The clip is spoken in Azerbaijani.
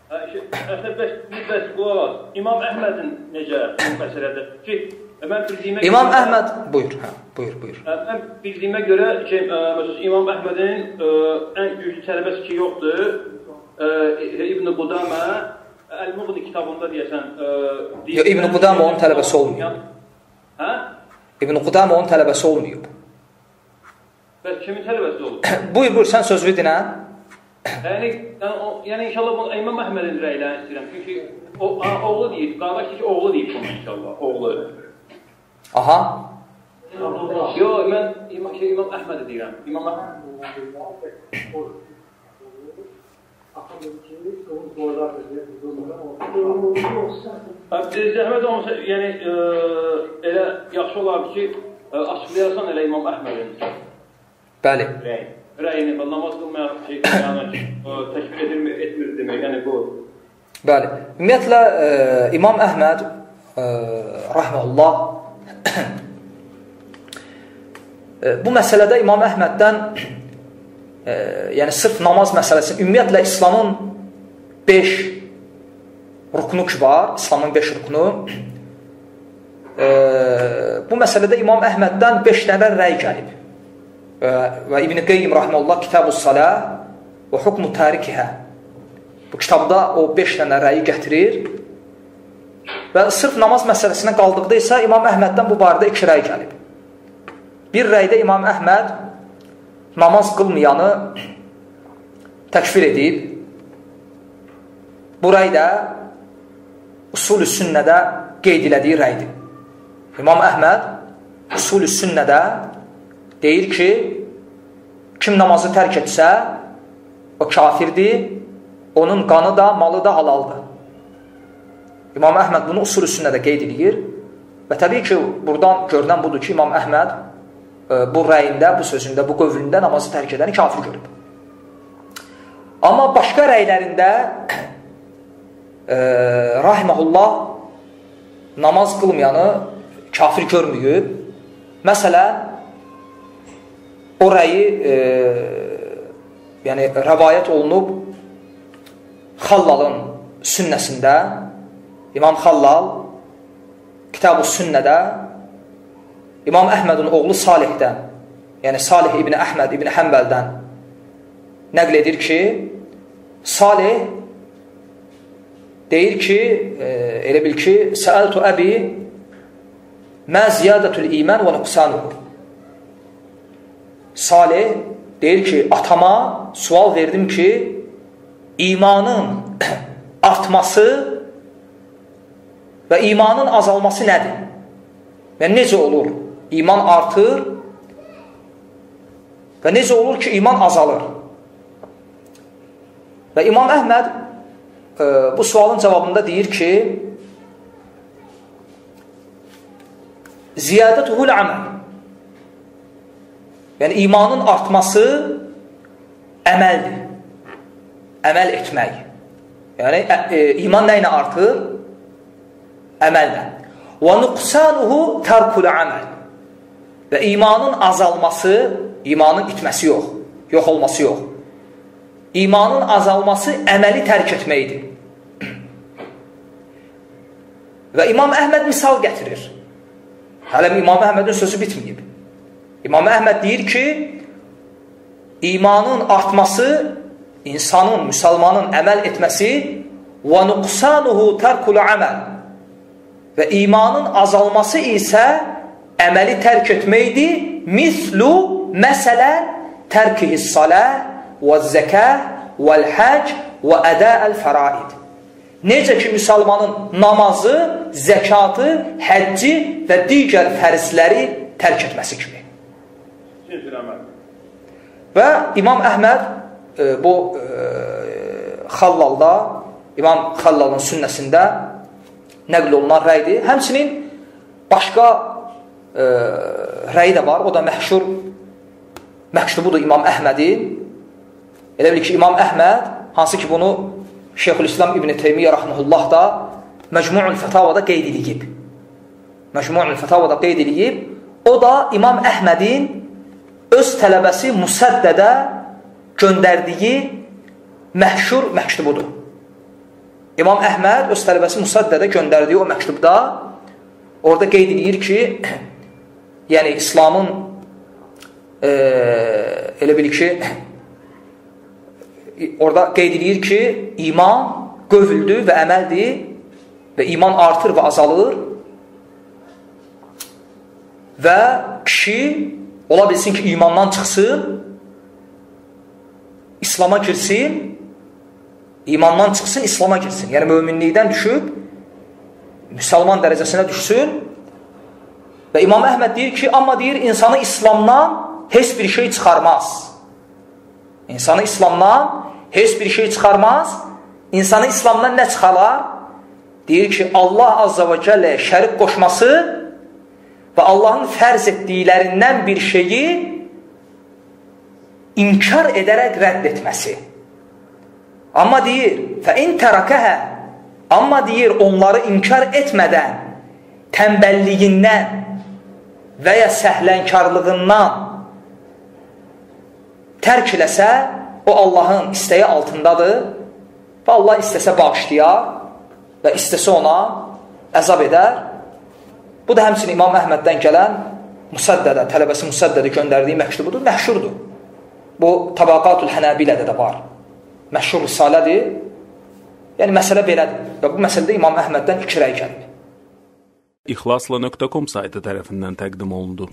Bəs İmam Əhmədin necə məsələdir ki, mən bildiyimə görə... İmam Əhməd, buyur. Mən bildiyimə görə ki, İmam Əhmədin ən güclü tələbəsi ki, yoxdur. İbn-i Qudamə, Əl-Muğni kitabında deyəsən... İbn-i Qudamə onun tələbəsi olmuyor. Hə? İbn-i Qudamə onun tələbəsi olmuyor. Bəs kimin tələbəsi olur? Buyur, sən sözü dinə. Yəni inşallah İmam Əhmədin rəylərini istəyirəm. Çünki oğlu deyib, qardaş ki, oğlu deyib bunu inşallah, oğlu. Aha. Yox, mən İmam Əhmədi deyirəm. İmam Zəhmət olmasa, yəni elə yaxşı olardı ki, açıqlayasan elə İmam Əhmədin. Bəli. Rəyini, namaz qılmayan təkbir etmir demək, yəni bu. Bəli. Ümumiyyətlə, İmam Əhməd, rahməlullah, bu məsələdə İmam Əhməddən, yəni sırf namaz məsələsi, ümumiyyətlə İslamın 5 ruknu ki var, İslamın 5 ruknu. Bu məsələdə İmam Əhməddən 5 dənə rəy gəlib. Və İbn-i Qeyyim rahməlullah Kitab-ı Salah və Hukmu Tarikihə. Bu kitabda o 5 dənə rəyi gətirir. Və sırf namaz məsələsinə qaldıqda isə İmam Əhməddən bu barədə 2 rəy gəlib. Bir rəydə İmam Əhməd namaz qılmayanı təkfir edib. Bu rəy də Usul-ü Sünnədə qeyd elədiyi rəydir. İmam Əhməd Usul-ü Sünnədə deyir ki, kim namazı tərk etsə, o kafirdir, onun qanı da, malı da halaldır. İmam Əhməd bunu Usul-ü Sünnədə qeyd edir və təbii ki, buradan görünən budur ki, İmam Əhməd bu rəyində, bu sözündə, bu qövlündə namazı tərk edəni kafir görüb. Amma başqa rəylərində rahiməhullah namaz qılmayanı kafir görməyib. Məsələn, o rəyi yəni rəvayət olunub Xallalın sünnəsində, İmam Xallal Kitab-ı Sünnədə İmam Əhmədin oğlu Salihdən, yəni Salih ibn Əhməd ibn Həmbəldən nəql edir ki, Salih deyir ki, elə bil ki, Səəltu əbi mə ziyadətül imən və nüqsanuhu. Salih deyir ki, atama sual verdim ki, imanın artması və imanın azalması nədir? Və necə olur? İman artır və necə olur ki, iman azalır? Və İmam Əhməd bu sualın cavabında deyir ki, ziyadətuhul əməl. Yəni, imanın artması əməldir. Əməl etmək. Yəni, iman nə ilə artır? Əməllə. Və nüqsanuhu tərkul əməl. Və imanın azalması, imanın itməsi yox, yox olması yox. İmanın azalması əməli tərk etməkdir. Və İmam Əhməd misal gətirir. Hələ İmam Əhmədin sözü bitməyib. İmam Əhməd deyir ki, imanın artması, insanın, müsəlmanın əməl etməsi və nüqsanuhu tərkul əməl və imanın azalması isə əməli tərk etməkdir. Mislu, məsələn, tərkihis saləh və zəkəh və həc və ədəəl fəraid. Necə ki, müsəlmanın namazı, zəkatı, həcci və digər fərzləri tərk etməsi kimi. Və İmam Əhməd bu Xallalda, İmam Xallalın sünnəsində nəql olunan rəydir. Həmçinin başqa rəyi də var, o da məşhur məktubudur İmam Əhmədin. Elə bil ki, İmam Əhməd, hansı ki bunu Şeyxülislam İbn Teymiyyə rəhməhullah da Məcmu'ul Fətavada qeyd edib. Məcmu'ul Fətavada qeyd edib. O da İmam Əhmədin öz tələbəsi Musaddədə göndərdiyi məşhur məktubudur. İmam Əhməd öz tələbəsi Musaddədə göndərdiyi o məktubda orada qeyd edir ki, yəni İslamın elə bil ki, orada qeyd edir ki, iman qövldür və əməldir və iman artır və azalır və kişi ola bilsin ki, imandan çıxsın, İslama girsin, imandan çıxsın, İslama girsin. Yəni, möminlikdən düşüb, müsəlman dərəcəsinə düşsün və İmam Əhməd deyir ki, amma deyir, insanı İslamdan heç bir şey çıxarmaz. İnsanı İslamdan heç bir şey çıxarmaz. İnsanı İslamdan nə çıxalar? Deyir ki, Allah Azza və Cəllə şərik qoşması və Allahın fərz etdiklərindən bir şeyi inkar edərək rədd etməsi. Amma deyir, فَاِنْ تَرَكَهَا amma deyir, onları inkar etmədən, tənbəlliyindən və ya səhlənkarlığından tərk eləsə, o Allahın istəyi altındadır və Allah istəsə bağışlayar və istəsə ona əzab edər. Bu da həmçinin İmam Əhməddən gələn Musaddədə, tələbəsi Musaddədə göndərdiyi məktubudur, məşhurdur. Bu Tabaqatul Hənəbilədə də var. Məşhur risalədir. Yəni, məsələ belədir. Və bu məsələdə İmam Əhməddən 2 rəy gəlib. İxlasla.com saytı tərəfindən təqdim olundu.